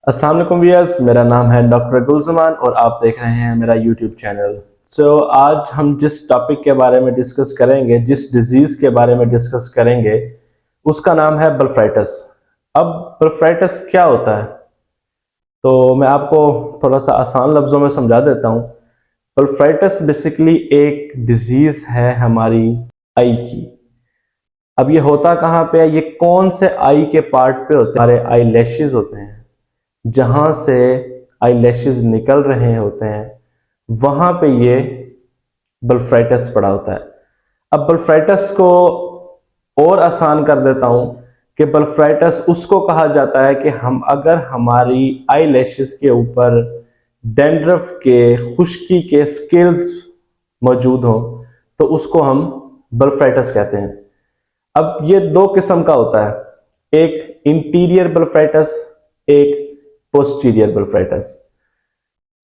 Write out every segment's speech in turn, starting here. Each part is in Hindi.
अस्सलाम वालेकुम व्यूअर्स, मेरा नाम है डॉक्टर गुलजमान और आप देख रहे हैं मेरा यूट्यूब चैनल। आज हम जिस टॉपिक के बारे में डिस्कस करेंगे, जिस डिजीज़ के बारे में डिस्कस करेंगे, उसका नाम है ब्लेफाइटिस। अब ब्लेफाइटिस क्या होता है, तो मैं आपको थोड़ा सा आसान लफ्ज़ों में समझा देता हूँ। ब्लेफाइटिस बेसिकली एक डिजीज़ है हमारी आई की। अब ये होता कहाँ पे है, ये कौन से आई के पार्ट पे होते हैं? हमारे आई लैशेज होते हैं, जहां से आई लैशेज निकल रहे होते हैं, वहां पे ये ब्लेफाइटिस पड़ा होता है। अब ब्लेफाइटिस को और आसान कर देता हूं कि ब्लेफाइटिस उसको कहा जाता है कि अगर हमारी आई लैशेज के ऊपर डैंड्रफ के, खुश्की के स्केल्स मौजूद हो, तो उसको हम ब्लेफाइटिस कहते हैं। अब ये दो किस्म का होता है, एक इंटीरियर ब्लेफाइटिस, एक पोस्टीरियर ब्लेफाइटिस।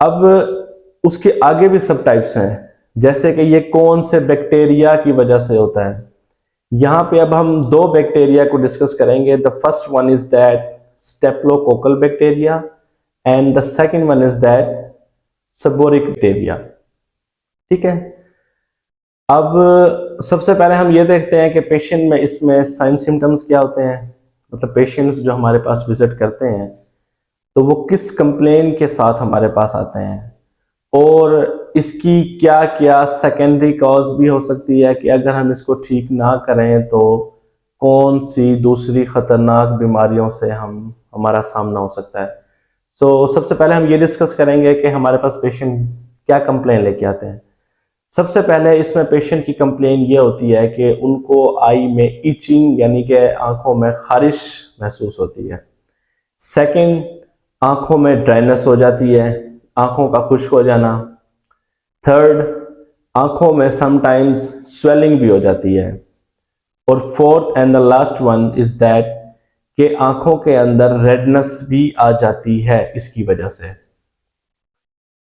अब उसके आगे भी सब टाइप्स हैं, जैसे कि ये कौन से बैक्टीरिया की वजह से होता है। यहां पे अब हम दो बैक्टीरिया को डिस्कस करेंगे। The first one is that staphylococcal bacteria and the second one is that seborrheic bacteria. ठीक है। अब सबसे पहले हम ये देखते हैं कि पेशेंट में इसमें साइन सिम्टम्स क्या होते हैं, मतलब पेशेंट्स जो हमारे पास विजिट करते हैं तो वो किस कंप्लेन के साथ हमारे पास आते हैं, और इसकी क्या क्या सेकेंडरी कॉज भी हो सकती है कि अगर हम इसको ठीक ना करें तो कौन सी दूसरी खतरनाक बीमारियों से हमारा सामना हो सकता है। सबसे पहले हम ये डिस्कस करेंगे कि हमारे पास पेशेंट क्या कंप्लेन लेके आते हैं। सबसे पहले इसमें पेशेंट की कंप्लेन ये होती है कि उनको आई में इचिंग यानी कि आंखों में खारिश महसूस होती है। सेकंड, आंखों में ड्राइनेस हो जाती है, आंखों का खुश्क हो जाना। थर्ड, आंखों में समटाइम्स स्वेलिंग भी हो जाती है। और fourth and the last one is that कि आंखों के अंदर रेडनेस भी आ जाती है इसकी वजह से।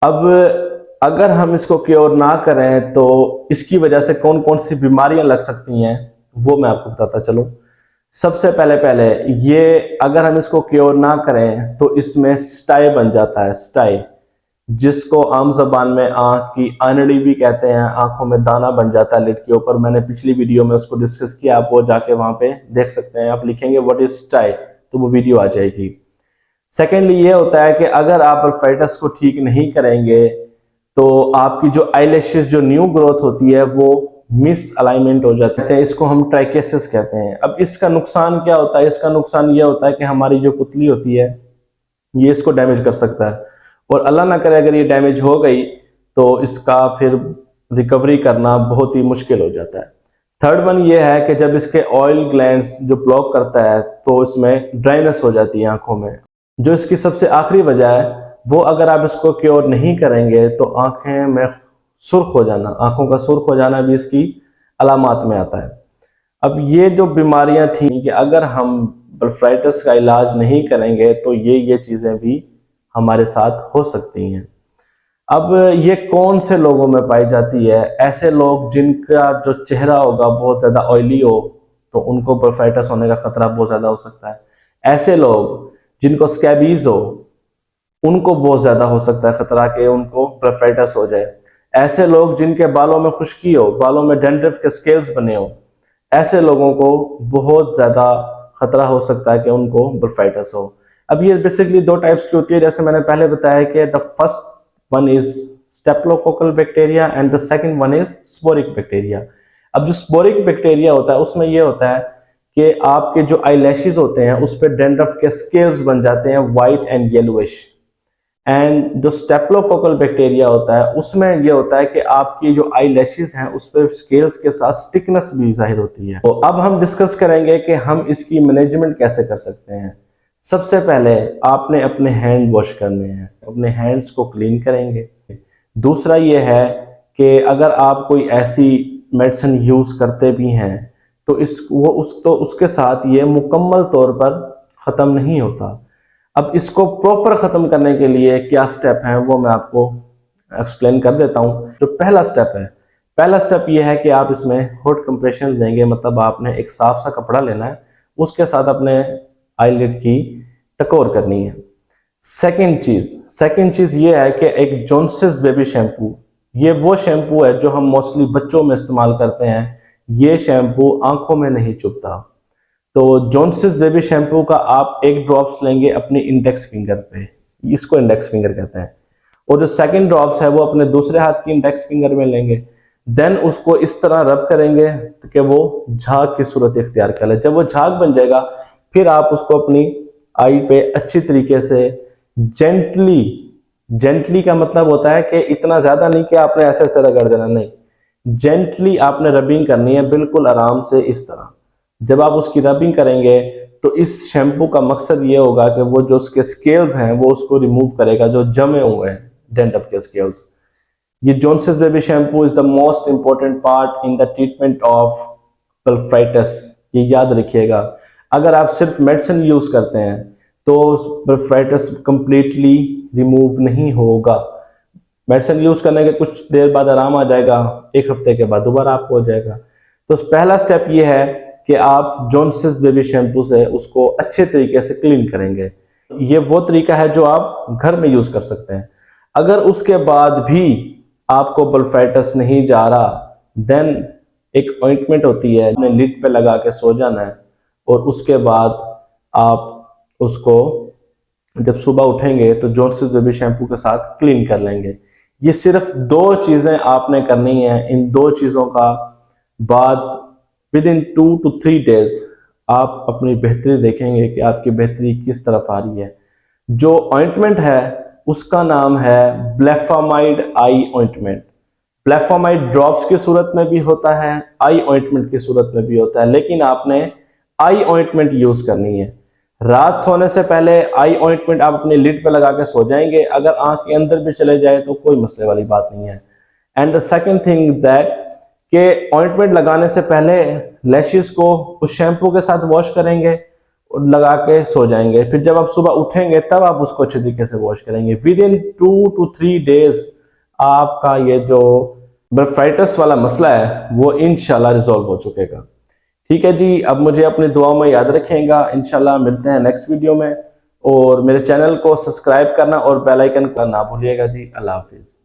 अब अगर हम इसको क्योर ना करें तो इसकी वजह से कौन कौन सी बीमारियां लग सकती हैं, वो मैं आपको बताता चलूं। सबसे पहले पहले ये अगर हम इसको क्योर ना करें तो इसमें स्टाई बन जाता है, स्टाई, जिसको आम जबान में आंख की आनड़ी भी कहते हैं। आंखों में दाना बन जाता है लिड के ऊपर। मैंने पिछली वीडियो में उसको डिस्कस किया, आप वो जाके वहां पे देख सकते हैं। आप लिखेंगे व्हाट इज स्टाई तो वो वीडियो आ जाएगी। सेकेंडली ये होता है कि अगर आप ब्लेफाइटिस को ठीक नहीं करेंगे तो आपकी जो आईलैशेस, जो न्यू ग्रोथ होती है, वो मिस अलाइनमेंट हो जाते हैं। इसको हम ट्राइकेसिस कहते हैं। अब इसका नुकसान क्या होता है? इसका नुकसान ये होता है कि हमारी जो पुतली होती है ये इसको डैमेज कर सकता है, और अल्लाह ना करे अगर ये डैमेज हो गई तो इसका फिर रिकवरी करना बहुत ही मुश्किल हो जाता है। थर्ड वन ये है कि जब इसके ऑयल ग्लैंड्स जो ब्लॉक करता है तो इसमें ड्राइनेस हो जाती है आंखों में। जो इसकी सबसे आखिरी वजह है वो, अगर आप इसको क्योर नहीं करेंगे तो आंखें में सुर्ख हो जाना, आंखों का सुर्ख हो जाना भी इसकी अलामात में आता है। अब ये जो बीमारियां थी कि अगर हम ब्लेफाइटिस का इलाज नहीं करेंगे तो ये चीजें भी हमारे साथ हो सकती हैं। अब ये कौन से लोगों में पाई जाती है? ऐसे लोग जिनका जो चेहरा होगा बहुत ज्यादा ऑयली हो तो उनको ब्लेफाइटिस होने का खतरा बहुत ज्यादा हो सकता है। ऐसे लोग जिनको स्कैबीज हो उनको बहुत ज्यादा हो सकता है खतरा कि उनको ब्लेफाइटिस हो जाए। ऐसे लोग जिनके बालों में खुश्की हो, बालों में डैंड्रफ के स्केल्स बने हो, ऐसे लोगों को बहुत ज्यादा खतरा हो सकता है कि उनको ब्लेफाइटिस हो। अब ये बेसिकली दो टाइप्स की होती है, जैसे मैंने पहले बताया कि the first one is staphylococcal bacteria and the second one is sporic bacteria. अब जो स्पोरिक बैक्टीरिया होता है उसमें यह होता है कि आपके जो आईलैशेस होते हैं उस पर डैंड्रफ के स्केल्स बन जाते हैं, व्हाइट एंड येलोइश। एंड जो स्टेप्लोकोकल बैक्टीरिया होता है उसमें यह होता है कि आपकी जो आई लैशेज हैं उस पर स्केल्स के साथ स्टिकनेस भी जाहिर होती है। तो अब हम डिस्कस करेंगे कि हम इसकी मैनेजमेंट कैसे कर सकते हैं। सबसे पहले आपने अपने हैंड वॉश करने हैं, अपने हैंड्स को क्लीन करेंगे। दूसरा यह है कि अगर आप कोई ऐसी मेडिसिन यूज करते भी हैं तो उसके साथ ये मुकम्मल तौर पर खत्म नहीं होता। अब इसको प्रॉपर खत्म करने के लिए क्या स्टेप हैं वो मैं आपको एक्सप्लेन कर देता हूं। जो पहला स्टेप है, पहला स्टेप ये है कि आप इसमें हॉट कंप्रेशन लेंगे, मतलब आपने एक साफ सा कपड़ा लेना है, उसके साथ अपने आईलिड की टकोर करनी है। सेकंड चीज ये है कि एक जॉनसन्स बेबी शैम्पू, ये वो शैम्पू है जो हम मोस्टली बच्चों में इस्तेमाल करते हैं। ये शैम्पू आंखों में नहीं चुभता। तो जॉनसन्स बेबी शैम्पू का आप एक ड्रॉप्स लेंगे अपनी इंडेक्स फिंगर पे, इसको इंडेक्स फिंगर कहते हैं, और जो सेकंड ड्रॉप्स है वो अपने दूसरे हाथ की इंडेक्स फिंगर में लेंगे। देन उसको इस तरह रब करेंगे कि वो झाग की सूरत इख्तियार कर ले। जब वो झाग बन जाएगा फिर आप उसको अपनी आई पे अच्छी तरीके से जेंटली का मतलब होता है कि इतना ज्यादा नहीं कि आपने ऐसे ऐसे रगड़ देना, नहीं, जेंटली आपने रबिंग करनी है, बिल्कुल आराम से इस तरह। जब आप उसकी रबिंग करेंगे तो इस शैम्पू का मकसद ये होगा कि वो जो उसके स्केल्स हैं वो उसको रिमूव करेगा, जो जमे हुए हैं डेंड्रफ के स्केल्स। ये Johnson's baby shampoo is the most important part in the treatment of blepharitis. ये याद रखिएगा, अगर आप सिर्फ मेडिसिन यूज करते हैं तो ब्लेफाइटिस कंप्लीटली रिमूव नहीं होगा। मेडिसिन यूज करने के कुछ देर बाद आराम आ जाएगा, एक हफ्ते के बाद दोबारा आपको हो जाएगा। तो पहला स्टेप ये है कि आप जॉनसन्स बेबी शैम्पू से उसको अच्छे तरीके से क्लीन करेंगे। ये वो तरीका है जो आप घर में यूज कर सकते हैं। अगर उसके बाद भी आपको ब्लेफाइटिस नहीं जा रहा, देन एक ऑइंटमेंट होती है, अपने लिड पे लगा के सो जाना है, और उसके बाद आप उसको जब सुबह उठेंगे तो जॉनसन्स बेबी शैम्पू के साथ क्लीन कर लेंगे। ये सिर्फ 2 चीजें आपने करनी है। इन 2 चीजों का बाद विद इन 2 to 3 डेज आप अपनी बेहतरी देखेंगे कि आपकी बेहतरी किस तरफ आ रही है। जो ऑइंटमेंट है उसका नाम है ब्लेफामाइड आई ऑइंटमेंट। ब्लेफामाइड ड्रॉप्स की सूरत में भी होता है, आई ऑइंटमेंट की सूरत में भी होता है, लेकिन आपने आई ऑइंटमेंट यूज करनी है। रात सोने से पहले आई ऑइंटमेंट आप अपने लिड पे लगा के सो जाएंगे। अगर आंख के अंदर भी चले जाए तो कोई मसले वाली बात नहीं है। And the second thing that के ऑइंटमेंट लगाने से पहले लैशेस को उस शैम्पू के साथ वॉश करेंगे और लगा के सो जाएंगे। फिर जब आप सुबह उठेंगे तब आप उसको अच्छे तरीके से वॉश करेंगे। विद इन 2 to 3 डेज आपका ये जो ब्लेफाइटिस वाला मसला है वो इंशाल्लाह रिजॉल्व हो चुकेगा। ठीक है जी, अब मुझे अपनी दुआओं में याद रखेगा। इंशाल्लाह मिलते हैं नेक्स्ट वीडियो में, और मेरे चैनल को सब्सक्राइब करना और बेल आइकन करना ना भूलिएगा जी। अल्लाह हाफिज।